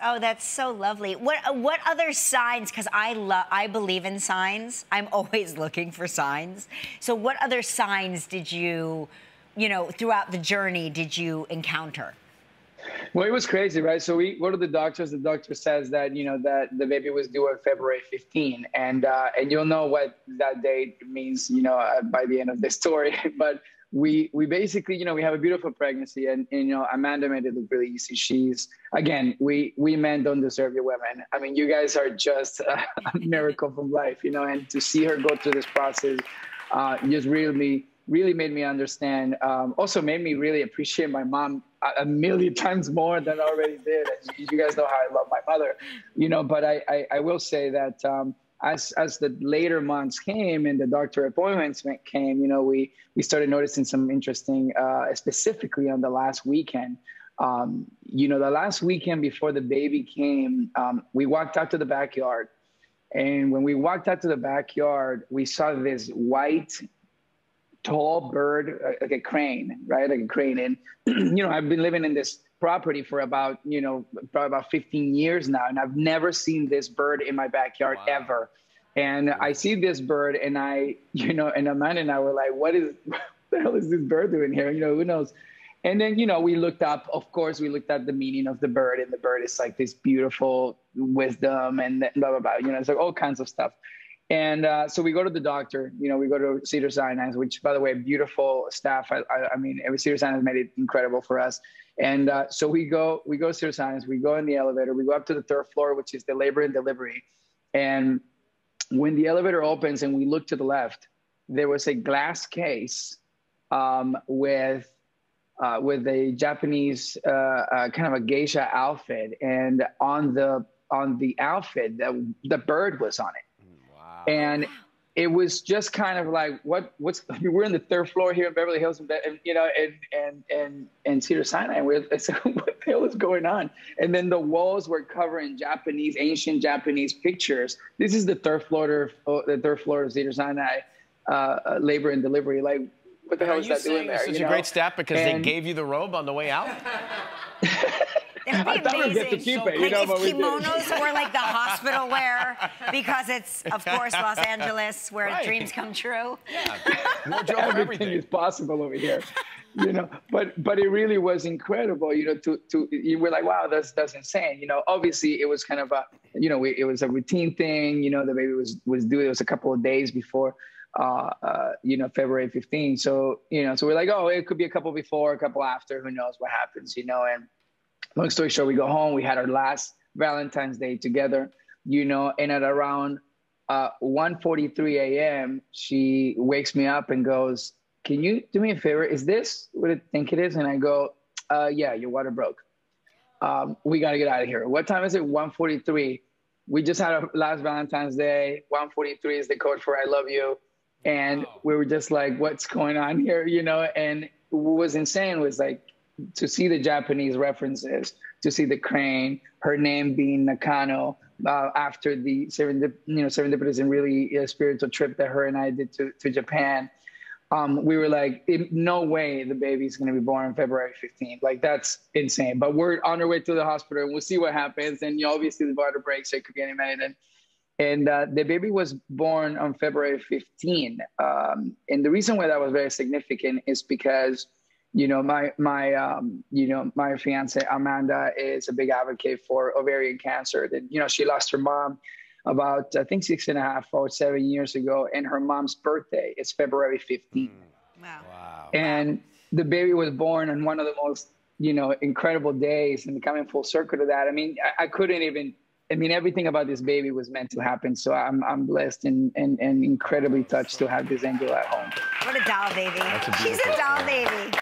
Oh, that's so lovely. What other signs? Because I believe in signs. I'm always looking for signs. So what other signs did you, throughout the journey did you encounter? Well, it was crazy, right? So we go to the doctors. The doctor says that that the baby was due on February 15, and you'll know what that date means, by the end of the story. But we basically, we have a beautiful pregnancy, and Amanda made it look really easy. She's again, we men don't deserve you women. I mean, you guys are just a miracle from life, and to see her go through this process, just really made me understand. Also made me really appreciate my mom a million times more than I already did. You guys know how I love my mother, But I will say that as the later months came and the doctor appointments came, we started noticing some interesting, specifically on the last weekend. The last weekend before the baby came, we walked out to the backyard, and when we walked out to the backyard, we saw this white tall bird, like a crane, right? Like a crane. And, I've been living in this property for about, probably about 15 years now. And I've never seen this bird in my backyard ever. And I see this bird and and Amanda and I were like, what the hell is this bird doing here? Who knows? And then, we looked up, of course, we looked at the meaning of the bird, and the bird is like this beautiful wisdom and blah, blah, blah. It's like all kinds of stuff. And so we go to the doctor, we go to Cedars-Sinai, which, by the way, beautiful staff. I mean, every Cedars-Sinai made it incredible for us. And so we go to Cedars-Sinai, we go in the elevator, we go up to the third floor, which is the labor and delivery. And when the elevator opens and we look to the left, there was a glass case with a Japanese kind of a geisha outfit. And on the outfit, the bird was on it. And it was just kind of like, we're in the third floor here in Beverly Hills, and Cedars-Sinai. And it's like, what the hell is going on? And then the walls were covered in ancient Japanese pictures. This is the third floor of Cedars-Sinai, labor and delivery. Like, what the hell is that doing there? Such a great step because they gave you the robe on the way out. I thought we'd get to keep it, Like if kimonos were like the hospital wear, because it's, of course, Los Angeles, where dreams come true. Yeah, everything is possible over here, But it really was incredible, we're like, wow, that's insane. Obviously it was kind of it was a routine thing. The baby was due. It was a couple of days before, February 15. So, so we're like, oh, it could be a couple before, a couple after. Who knows what happens, And long story short, we go home. We had our last Valentine's Day together, and at around 1:43 a.m., she wakes me up and goes, can you do me a favor? Is this what I think it is? And I go, yeah, your water broke. We got to get out of here. What time is it? 1:43. We just had our last Valentine's Day. 1:43 is the code for I love you. And we were just like, what's going on here? And what was insane was like, to see the Japanese references, to see the crane, her name being Nakano, after the serendipitous and really spiritual trip that her and I did to Japan. We were like, no way the baby's going to be born on February 15th. Like, that's insane. But we're on our way to the hospital, and we'll see what happens. And obviously the water breaks, so it could be any minute. And the baby was born on February 15. And the reason why that was very significant is because my fiance Amanda is a big advocate for ovarian cancer. That she lost her mom about, I think, 6.5 or 7 years ago, and her mom's birthday is February 15th. Wow. And the baby was born on one of the most incredible days, and coming full circle to that. I mean, I couldn't even. I mean, everything about this baby was meant to happen. So I'm blessed and incredibly touched to have this angel at home. What a doll baby. She's a doll baby.